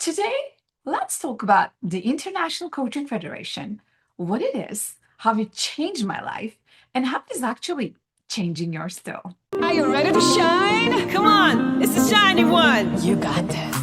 Today, let's talk about the International Coaching Federation, what it is, how it changed my life, and how it is actually changing yours too. Are you ready to shine? Come on, it's the shiny one. You got this.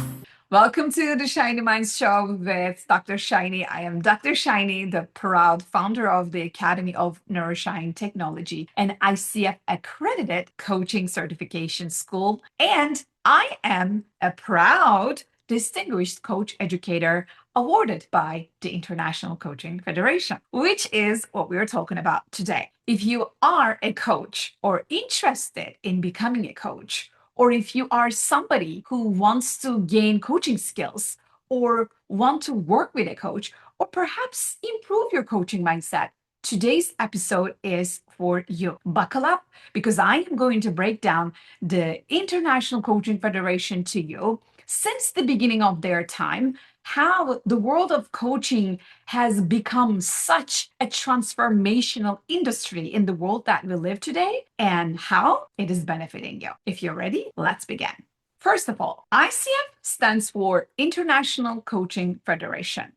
Welcome to the Shiny Minds Show with Dr. Shiny. I am Dr. Shiny, the proud founder of the Academy of Neuro-shine Technology and ICF accredited coaching certification school. And I am a proud distinguished coach educator awarded by the International Coaching Federation, which is what we're talking about today. If you are a coach or interested in becoming a coach, or if you are somebody who wants to gain coaching skills or want to work with a coach, or perhaps improve your coaching mindset, today's episode is for you. Buckle up because I am going to break down the International Coaching Federation to you since the beginning of their time, how the world of coaching has become such a transformational industry in the world that we live today, and how it is benefiting you. If you're ready, let's begin. First of all, ICF stands for International Coaching Federation.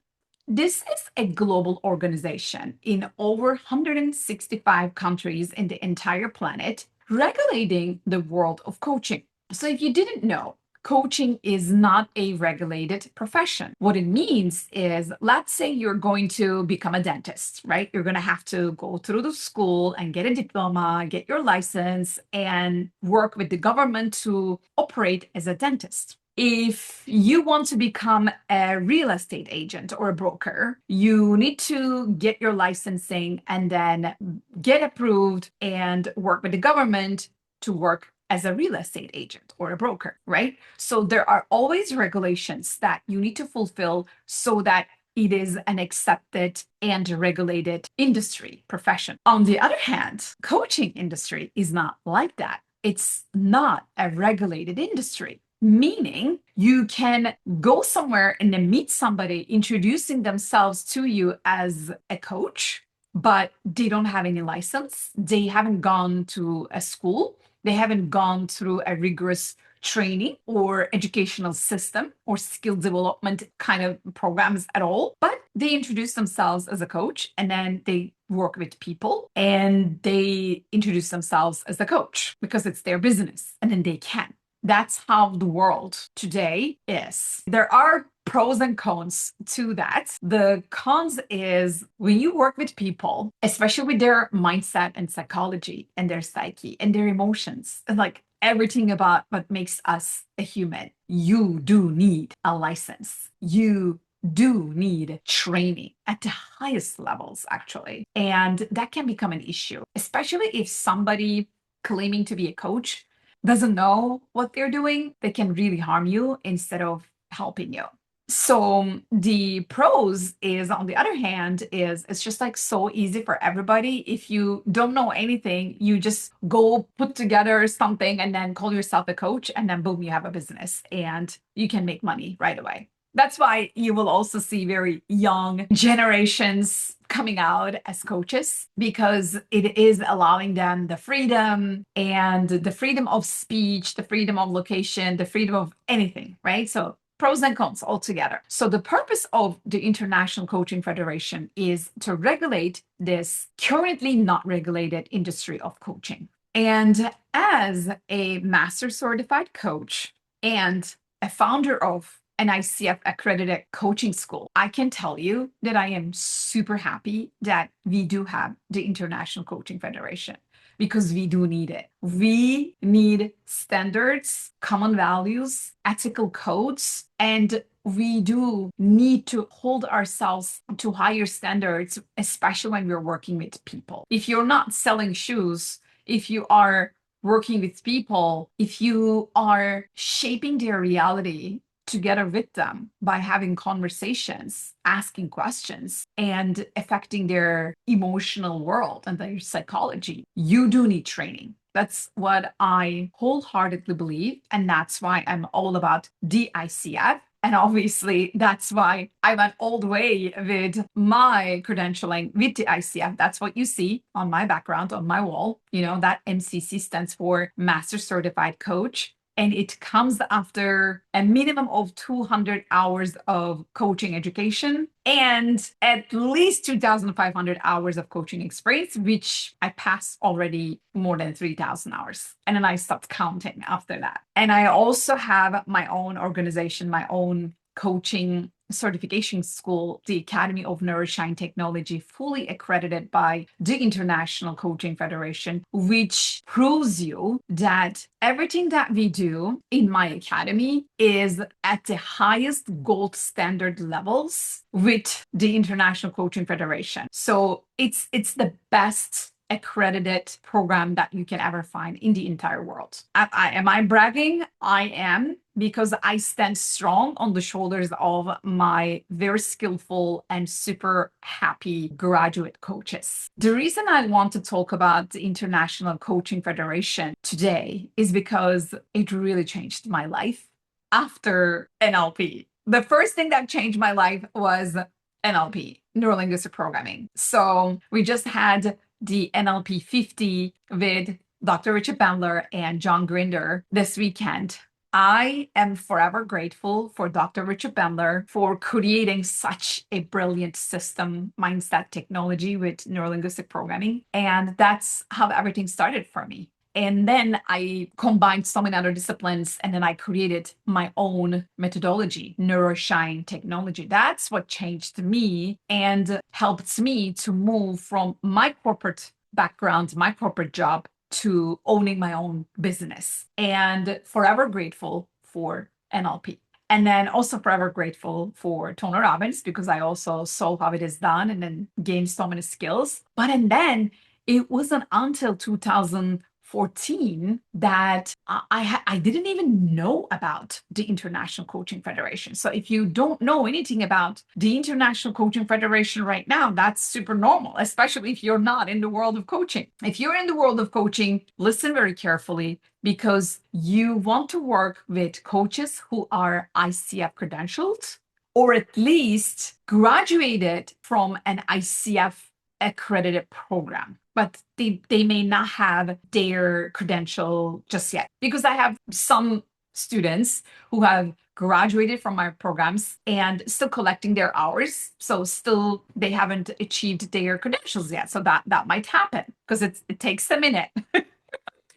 This is a global organization in over 165 countries in the entire planet, regulating the world of coaching. So if you didn't know, coaching is not a regulated profession. What it means is, let's say you're going to become a dentist, right? You're going to have to go through the school and get a diploma, get your license, and work with the government to operate as a dentist. If you want to become a real estate agent or a broker, you need to get your licensing and then get approved and work with the government to work as a real estate agent or a broker, right? So there are always regulations that you need to fulfill so that it is an accepted and regulated industry profession. On the other hand, coaching industry is not like that. It's not a regulated industry, meaning you can go somewhere and then meet somebody introducing themselves to you as a coach, but they don't have any license. They haven't gone to a school. They haven't gone through a rigorous training or educational system or skill development kind of programs at all, but they introduce themselves as a coach and then they work with people and they introduce themselves as a coach because it's their business and then they can. That's how the world today is. There are pros and cons to that. The cons is when you work with people, especially with their mindset and psychology and their psyche and their emotions, and like everything about what makes us a human, you do need a license. You do need training at the highest levels, actually. And that can become an issue, especially if somebody claiming to be a coach doesn't know what they're doing. They can really harm you instead of helping you. So the pros is, on the other hand, is it's just like so easy for everybody. If you don't know anything, you just go put together something and then call yourself a coach, and then boom, you have a business and you can make money right away. That's why you will also see very young generations coming out as coaches, because it is allowing them the freedom and the freedom of speech, the freedom of location, the freedom of anything, right? So pros and cons all together. So the purpose of the International Coaching Federation is to regulate this currently not regulated industry of coaching. And as a master certified coach and a founder of an ICF accredited coaching school, I can tell you that I am super happy that we do have the International Coaching Federation, because we do need it. We need standards, common values, ethical codes, and we do need to hold ourselves to higher standards, especially when we're working with people. If you're not selling shoes, if you are working with people, if you are shaping their reality together with them by having conversations, asking questions, and affecting their emotional world and their psychology, you do need training. That's what I wholeheartedly believe. And that's why I'm all about the ICF. And obviously, that's why I went all the way with my credentialing with the ICF. That's what you see on my background, on my wall. You know, that MCC stands for Master Certified Coach. And it comes after a minimum of 200 hours of coaching education and at least 2,500 hours of coaching experience, which I passed already more than 3,000 hours. And then I stopped counting after that. And I also have my own organization, my own coaching certification school, the Academy of Neuro-shine Technology, fully accredited by the International Coaching Federation, which proves you that everything that we do in my academy is at the highest gold standard levels with the International Coaching Federation. So it's the best accredited program that you can ever find in the entire world. Am I bragging? I am, because I stand strong on the shoulders of my very skillful and super happy graduate coaches. The reason I want to talk about the International Coaching Federation today is because it really changed my life after NLP. The first thing that changed my life was NLP, neuro-linguistic programming. So we just had the NLP 50 with Dr. Richard Bandler and John Grinder this weekend. I am forever grateful for Dr. Richard Bandler for creating such a brilliant system, mindset technology with neurolinguistic programming. And that's how everything started for me. And then I combined so many other disciplines, and then I created my own methodology, neuro-shine technology. That's what changed me and helped me to move from my corporate background, my corporate job, to owning my own business. And forever grateful for NLP. And then also forever grateful for Tony Robbins, because I also saw how it is done and then gained so many skills. And then it wasn't until 2014 that I didn't even know about the International Coaching Federation. So if you don't know anything about the International Coaching Federation right now, that's super normal, especially if you're not in the world of coaching. If you're in the world of coaching, listen very carefully, because you want to work with coaches who are ICF credentialed or at least graduated from an ICF accredited program, but they may not have their credential just yet. Because I have some students who have graduated from my programs and still collecting their hours. So still they haven't achieved their credentials yet. So that might happen, because it takes a minute.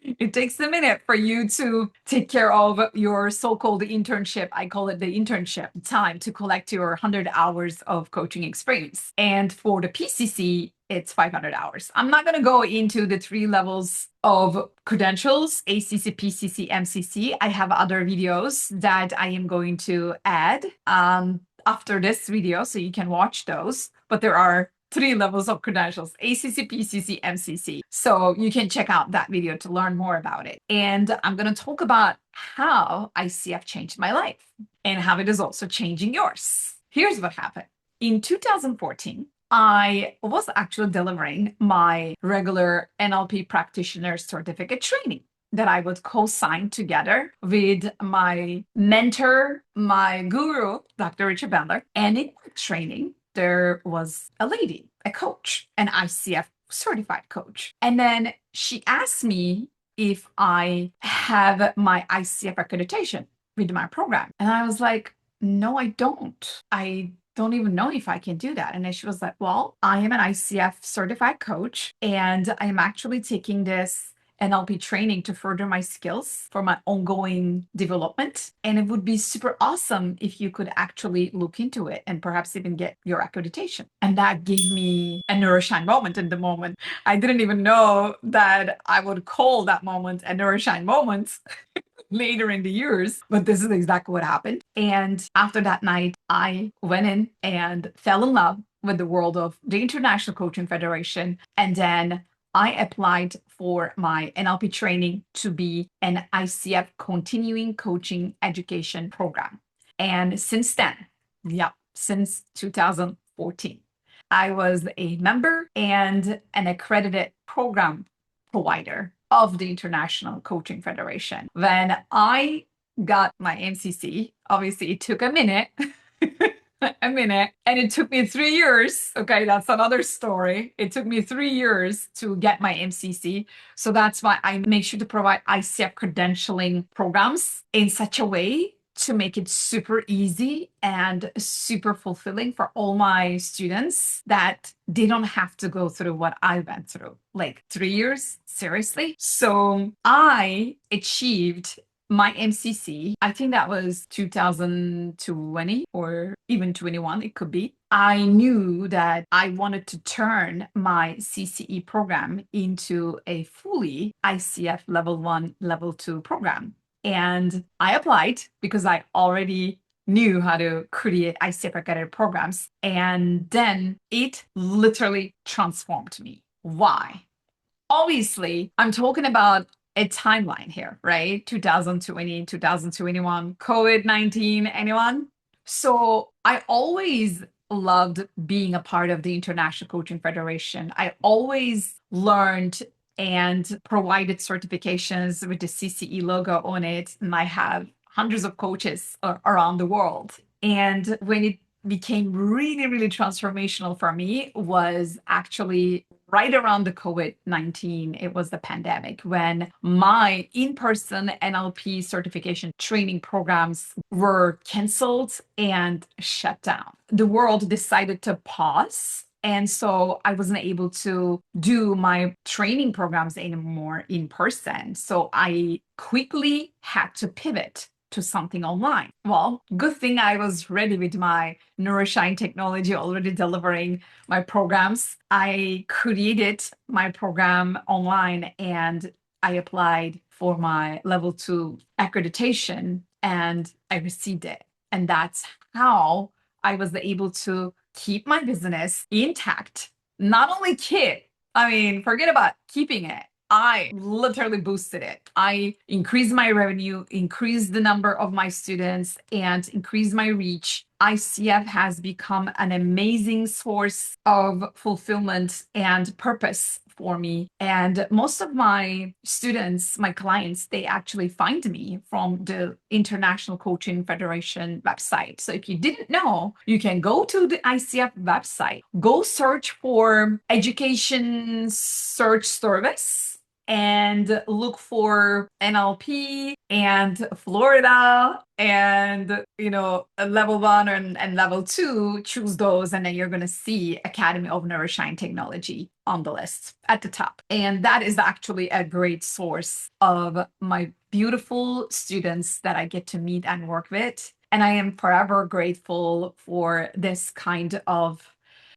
It takes a minute for you to take care of your so-called internship. I call it the internship time to collect your 100 hours of coaching experience. And for the PCC, it's 500 hours. I'm not going to go into the 3 levels of credentials, ACC, PCC, MCC. I have other videos that I am going to add after this video, so you can watch those. But there are 3 levels of credentials: ACC, PCC, MCC. So you can check out that video to learn more about it. And I'm going to talk about how ICF changed my life and how it is also changing yours. Here's what happened. In 2014, I was actually delivering my regular NLP practitioner certificate training that I would co-sign together with my mentor, my guru, Dr. Richard Bandler. And in that training, there was a lady, a coach, an ICF certified coach. And then she asked me if I have my ICF accreditation with my program. And I was like, no, I don't. I don't even know if I can do that. And then she was like, well, I am an ICF certified coach, and I am actually taking this NLP training to further my skills for my ongoing development. And it would be super awesome if you could actually look into it and perhaps even get your accreditation. And that gave me a neuro-shine moment in the moment. I didn't even know that I would call that moment a neuro-shine moment later in the years, but this is exactly what happened. And after that night, I went in and fell in love with the world of the International Coaching Federation. And then I applied for my NLP training to be an ICF continuing coaching education program. And since then, since 2014, I was a member and an accredited program provider of the International Coaching Federation. When I got my MCC, obviously it took a minute. a minute. And it took me 3 years. Okay, that's another story. It took me 3 years to get my MCC. So that's why I make sure to provide ICF credentialing programs in such a way to make it super easy and super fulfilling for all my students that they don't have to go through what I went through. Like 3 years, seriously. So I achieved my MCC, I think that was 2020 or even 21, it could be. I knew that I wanted to turn my CCE program into a fully ICF level 1, level 2 program. And I applied because I already knew how to create ICF accredited programs. And then it literally transformed me. Why? Obviously, I'm talking about a timeline here, right? 2020, 2021, COVID-19, anyone? So I always loved being a part of the International Coaching Federation. I always learned and provided certifications with the CCE logo on it. And I have hundreds of coaches around the world. And when it became really, really transformational for me was actually right around the COVID-19. It was the pandemic when my in-person NLP certification training programs were canceled and shut down. The world decided to pause. And so I wasn't able to do my training programs anymore in person. So I quickly had to pivot to something online. Well, good thing I was ready with my neuro-shine technology already delivering my programs. I created my program online and I applied for my level 2 accreditation and I received it. And that's how I was able to keep my business intact. Not only forget about keeping it. I literally boosted it. I increased my revenue, increased the number of my students, and increased my reach. ICF has become an amazing source of fulfillment and purpose for me. And most of my students, my clients, they actually find me from the International Coaching Federation website. So if you didn't know, you can go to the ICF website, go search for education search service and look for NLP and Florida and level 1 and level 2, choose those and then you're going to see Academy of Neuro-shine Technology on the list at the top. And that is actually a great source of my beautiful students that I get to meet and work with. And I am forever grateful for this kind of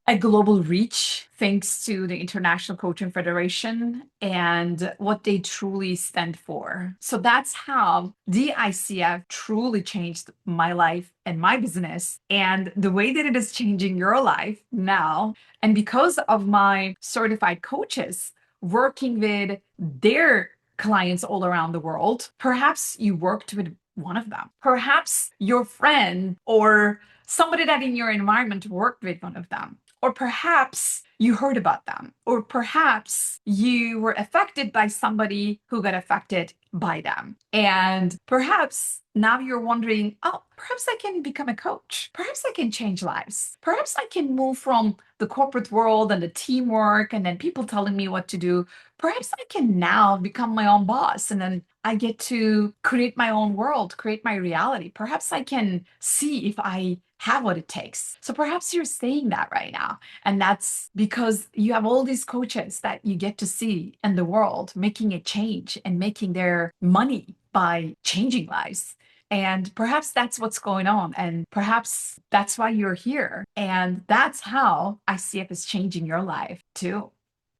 a global reach thanks to the International Coaching Federation and what they truly stand for. So that's how the ICF truly changed my life and my business and the way that it is changing your life now. And because of my certified coaches working with their clients all around the world, perhaps you worked with one of them. Perhaps your friend or somebody that in your environment worked with one of them. Or perhaps you heard about them, or perhaps you were affected by somebody who got affected by them. And perhaps now you're wondering, oh, perhaps I can become a coach. Perhaps I can change lives. Perhaps I can move from the corporate world and the teamwork and then people telling me what to do. Perhaps I can now become my own boss and then I get to create my own world, create my reality. Perhaps I can see if I have what it takes. So perhaps you're saying that right now. And that's because you have all these coaches that you get to see in the world making a change and making their money by changing lives. And perhaps that's what's going on. And perhaps that's why you're here. And that's how ICF is changing your life too.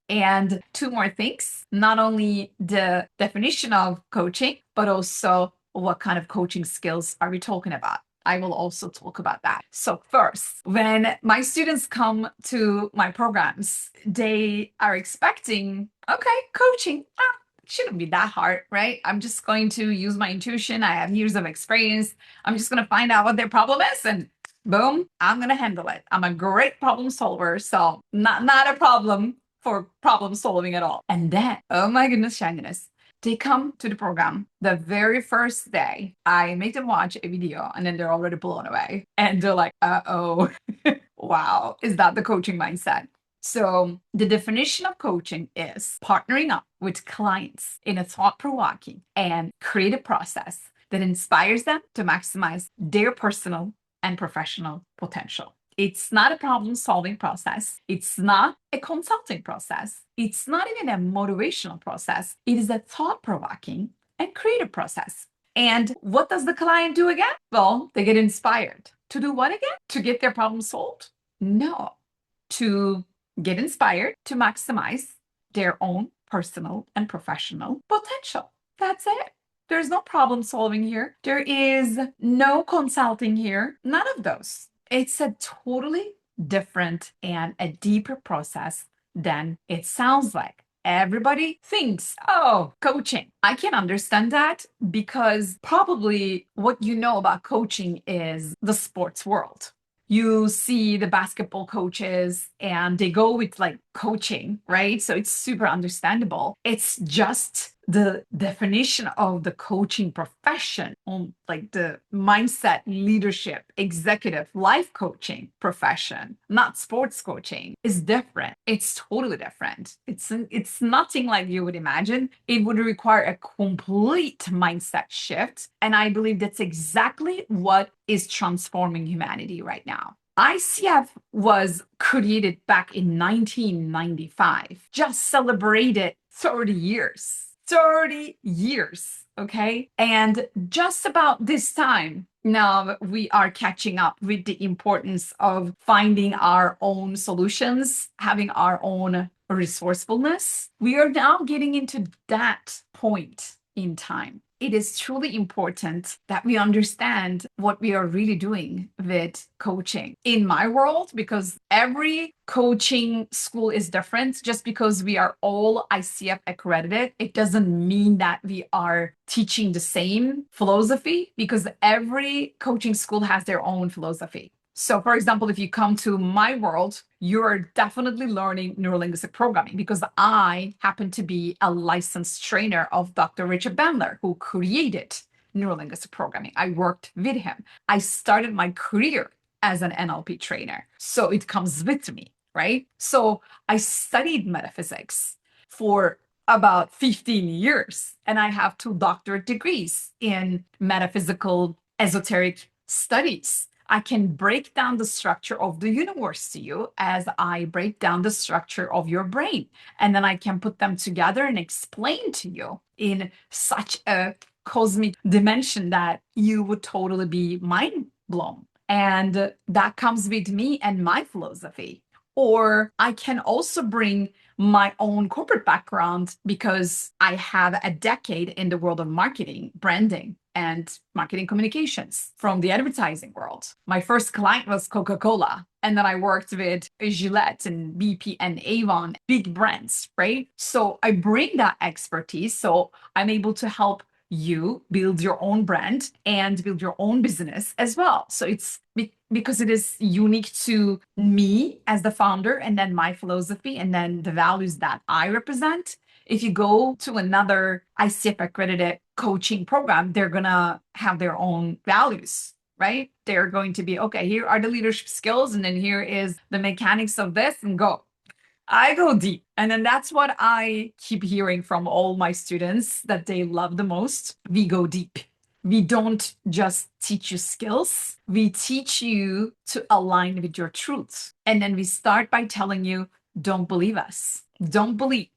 And two more things, not only the definition of coaching, but also what kind of coaching skills are we talking about? I will also talk about that. So first, when my students come to my programs, they are expecting, okay, coaching, it shouldn't be that hard, right? I'm just going to use my intuition. I have years of experience. I'm just going to find out what their problem is and boom, I'm going to handle it. I'm a great problem solver. So not a problem for problem solving at all. And then, oh my goodness, shininess. They come to the program the very first day. I make them watch a video and then they're already blown away. And they're like, uh-oh, wow, is that the coaching mindset? So the definition of coaching is partnering up with clients in a thought-provoking and creative process that inspires them to maximize their personal and professional potential. It's not a problem solving process. It's not a consulting process. It's not even a motivational process. It is a thought provoking and creative process. And what does the client do again? Well, they get inspired to do what again? To get their problem solved? No, to get inspired to maximize their own personal and professional potential. That's it. There's no problem solving here. There is no consulting here. None of those. It's a totally different and a deeper process than it sounds like. Everybody thinks, oh, coaching. I can understand that because probably what you know about coaching is the sports world. You see the basketball coaches and they go with like coaching, right? So it's super understandable. It's just the definition of the coaching profession on like the mindset, leadership, executive, life coaching profession, not sports coaching, is different. It's totally different. It's nothing like you would imagine. It would require a complete mindset shift. And I believe that's exactly what is transforming humanity right now. ICF was created back in 1995, just celebrated 30 years. 30 years, okay? And just about this time, now we are catching up with the importance of finding our own solutions, having our own resourcefulness. We are now getting into that point in time. It is truly important that we understand what we are really doing with coaching in my world, because every coaching school is different. Just because we are all ICF accredited, it doesn't mean that we are teaching the same philosophy, because every coaching school has their own philosophy. So, for example, if you come to my world, you're definitely learning neuro-linguistic programming, because I happen to be a licensed trainer of Dr. Richard Bandler, who created neuro-linguistic programming. I worked with him. I started my career as an NLP trainer. So it comes with me, right? So I studied metaphysics for about 15 years, and I have 2 doctorate degrees in metaphysical esoteric studies. I can break down the structure of the universe to you as I break down the structure of your brain. And then I can put them together and explain to you in such a cosmic dimension that you would totally be mind blown. And that comes with me and my philosophy. Or I can also bring my own corporate background, because I have a decade in the world of marketing, branding, and marketing communications from the advertising world. My first client was Coca-Cola. And then I worked with Gillette and BP and Avon, big brands, right? So I bring that expertise. So I'm able to help you build your own brand and build your own business as well. So it's because it is unique to me as the founder, and then my philosophy, and then the values that I represent. If you go to another ICF accredited coaching program, they're going to have their own values, right? They're going to be, okay, here are the leadership skills, and then here is the mechanics of this, and go. I go deep. And then that's what I keep hearing from all my students that they love the most. We go deep. We don't just teach you skills. We teach you to align with your truths. And then we start by telling you, don't believe us. Don't believe.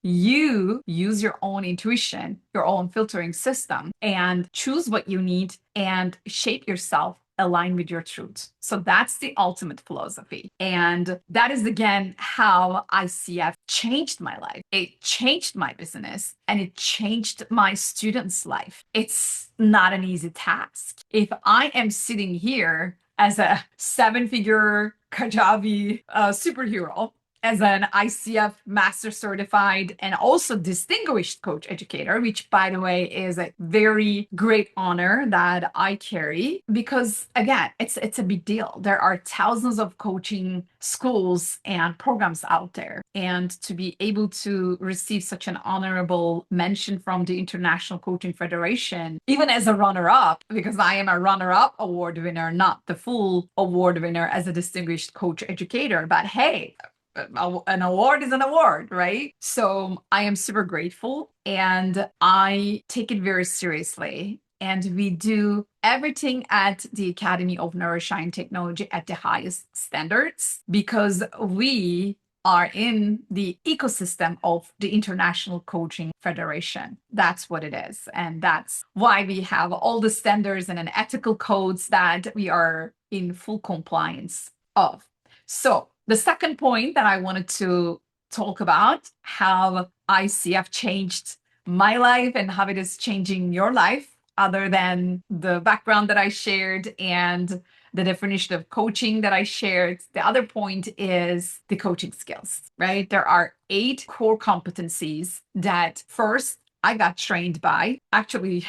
You use your own intuition, your own filtering system, and choose what you need and shape yourself align with your truth. So that's the ultimate philosophy. And that is, again, how ICF changed my life. It changed my business and it changed my students' life. It's not an easy task. If I am sitting here as a 7-figure Kajabi superhero, as an ICF Master Certified and also Distinguished Coach Educator, which, by the way, is a very great honor that I carry because, again, it's a big deal. There are thousands of coaching schools and programs out there. And to be able to receive such an honorable mention from the International Coaching Federation, even as a runner-up, because I am a runner-up award winner, not the full award winner as a distinguished coach educator. But hey, an award is an award, right? So I am super grateful and I take it very seriously. And we do everything at the Academy of Neuro-shine Technology at the highest standards because we are in the ecosystem of the International Coaching Federation. That's what it is. And that's why we have all the standards and an ethical codes that we are in full compliance of. So the second point that I wanted to talk about, how ICF changed my life and how it is changing your life, other than the background that I shared and the definition of coaching that I shared. The other point is the coaching skills, right? There are 8 core competencies that first I got trained by. Actually,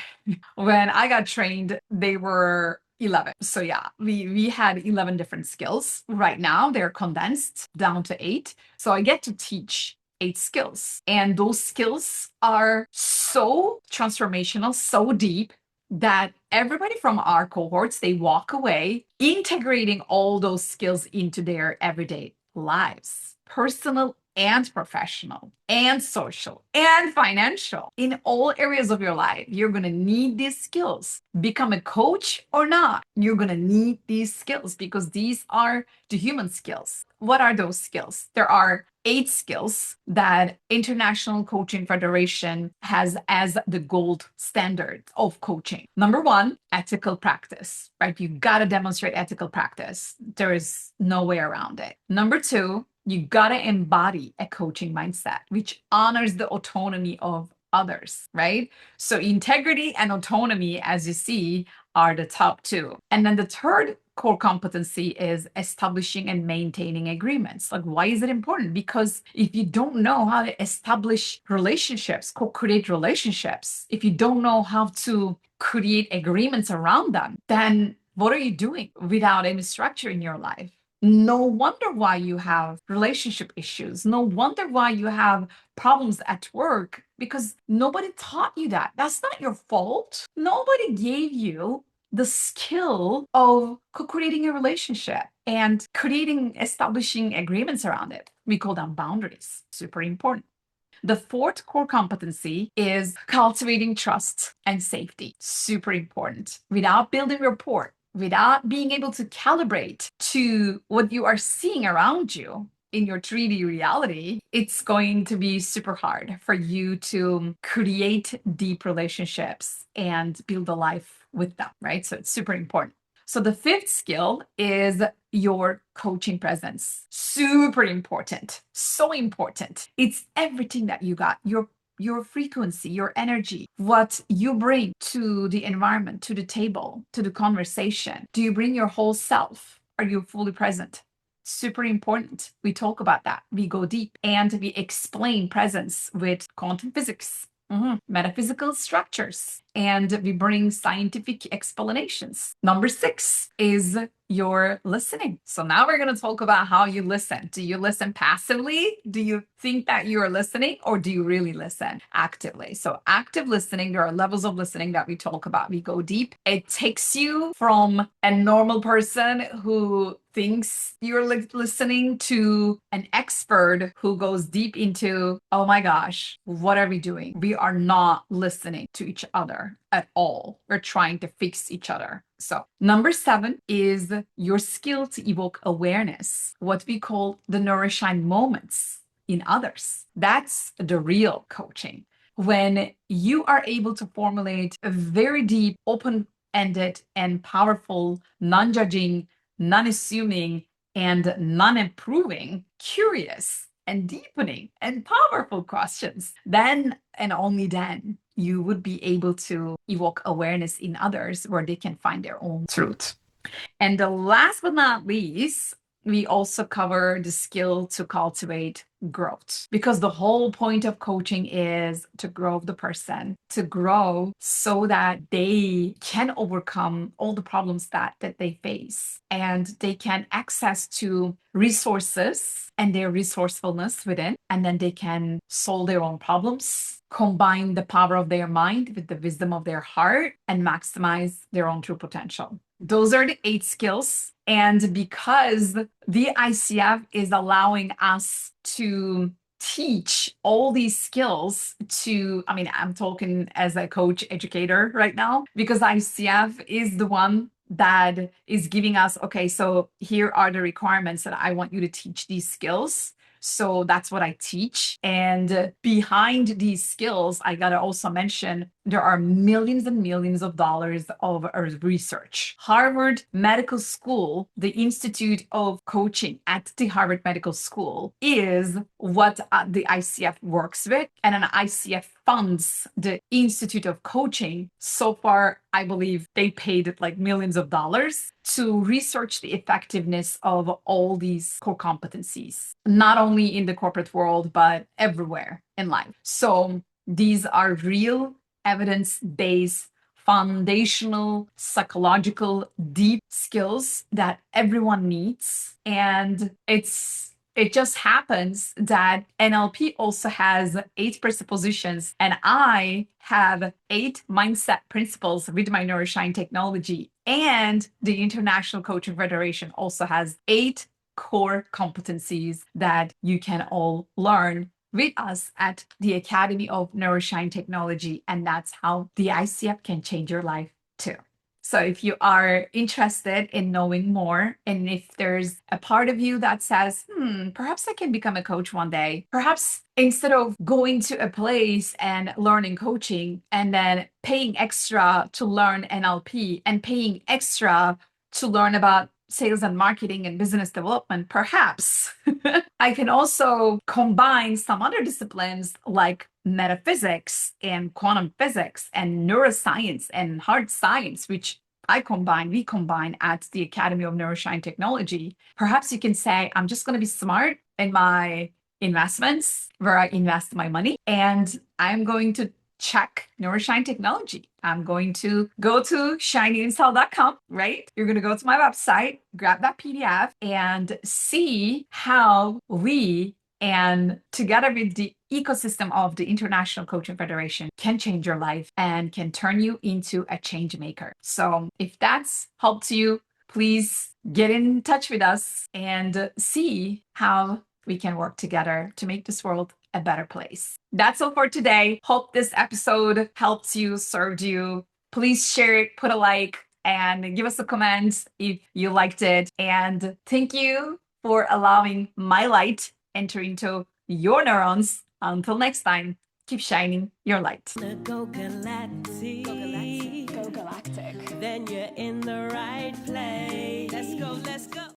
when I got trained, they were 11. So yeah, we had 11 different skills. Right now, they're condensed down to 8. So I get to teach 8 skills. And those skills are so transformational, so deep that everybody from our cohorts, they walk away integrating all those skills into their everyday lives, personal and professional and social and financial. In all areas of your life, you're going to need these skills. Become a coach or not, you're going to need these skills because these are the human skills. What are those skills? There are 8 skills that International Coaching Federation has as the gold standard of coaching. Number 1, ethical practice, right? You got to demonstrate ethical practice. There is no way around it. Number 2, you got to embody a coaching mindset, which honors the autonomy of others, right? So integrity and autonomy, as you see, are the top 2. And then the third core competency is establishing and maintaining agreements. Like, why is it important? Because if you don't know how to establish relationships, co-create relationships, if you don't know how to create agreements around them, then what are you doing without any structure in your life? No wonder why you have relationship issues. No wonder why you have problems at work because nobody taught you that. That's not your fault. Nobody gave you the skill of co-creating a relationship and establishing agreements around it. We call them boundaries. Super important. The fourth core competency is cultivating trust and safety. Super important. Without building rapport, without being able to calibrate to what you are seeing around you in your 3D reality, it's going to be super hard for you to create deep relationships and build a life with them, right? So it's super important. So the fifth skill is your coaching presence. Super important. So important. It's everything that you got. Your frequency, your energy, what you bring to the environment, to the table, to the conversation. Do you bring your whole self? Are you fully present? Super important. We talk about that. We go deep and we explain presence with quantum physics, metaphysical structures, and we bring scientific explanations. Number 6 is your listening. So now we're going to talk about how you listen. Do you listen passively? Do you think that you are listening, or do you really listen actively? So active listening, there are levels of listening that we talk about. We go deep. It takes you from a normal person who thinks you're listening to an expert who goes deep into, oh my gosh, what are we doing? We are not listening to each other at all. We're trying to fix each other. So number 7 is your skill to evoke awareness, what we call the neuro-shine moments in others. That's the real coaching. When you are able to formulate a very deep, open-ended and powerful, non-judging, non-assuming, and non-improving, curious and deepening and powerful questions, then and only then you would be able to evoke awareness in others where they can find their own truth. And the last but not least, we also cover the skill to cultivate growth, because the whole point of coaching is to grow the person, to grow so that they can overcome all the problems that they face, and they can access to resources and their resourcefulness within, and then they can solve their own problems, combine the power of their mind with the wisdom of their heart, and maximize their own true potential. Those are the 8 skills. And because the ICF is allowing us to teach all these skills to, I mean, I'm talking as a coach educator right now, because ICF is the one that is giving us, okay, so here are the requirements that I want you to teach these skills. So that's what I teach. And behind these skills, I got to also mention there are millions and millions of dollars of research. Harvard Medical School, the Institute of Coaching at the Harvard Medical School, is what the ICF works with. And an ICF funds the Institute of Coaching. So far, I believe they paid like millions of dollars to research the effectiveness of all these core competencies, not only in the corporate world, but everywhere in life. So these are real evidence-based, foundational, psychological, deep skills that everyone needs. And it just happens that NLP also has 8 presuppositions, and I have 8 mindset principles with my neuro-shine technology. And the International Coaching Federation also has 8 core competencies that you can all learn with us at the Academy of Neuro-Shine Technology. And that's how the ICF can change your life too. So if you are interested in knowing more, and if there's a part of you that says, perhaps I can become a coach one day, perhaps instead of going to a place and learning coaching and then paying extra to learn NLP and paying extra to learn about sales and marketing and business development, perhaps I can also combine some other disciplines like metaphysics and quantum physics and neuroscience and hard science, which we combine at the Academy of Neuro-Shine Technology. Perhaps you can say, I'm just going to be smart in my investments, where I invest my money, and I'm going to check neuro-shine technology. I'm going to go to shinyinstall.com, right? You're going to go to my website, grab that PDF, and see how we, and together with the ecosystem of the International Coaching Federation, can change your life and can turn you into a change maker. So if that's helped you, please get in touch with us and see how we can work together to make this world a better place. That's all for today. Hope this episode helped you, served you. Please share it, put a like, and give us a comment if you liked it. And thank you for allowing my light enter into your neurons. Until next time, keep shining your light. Go galactic. Go galactic. Go galactic. Then you're in the right place.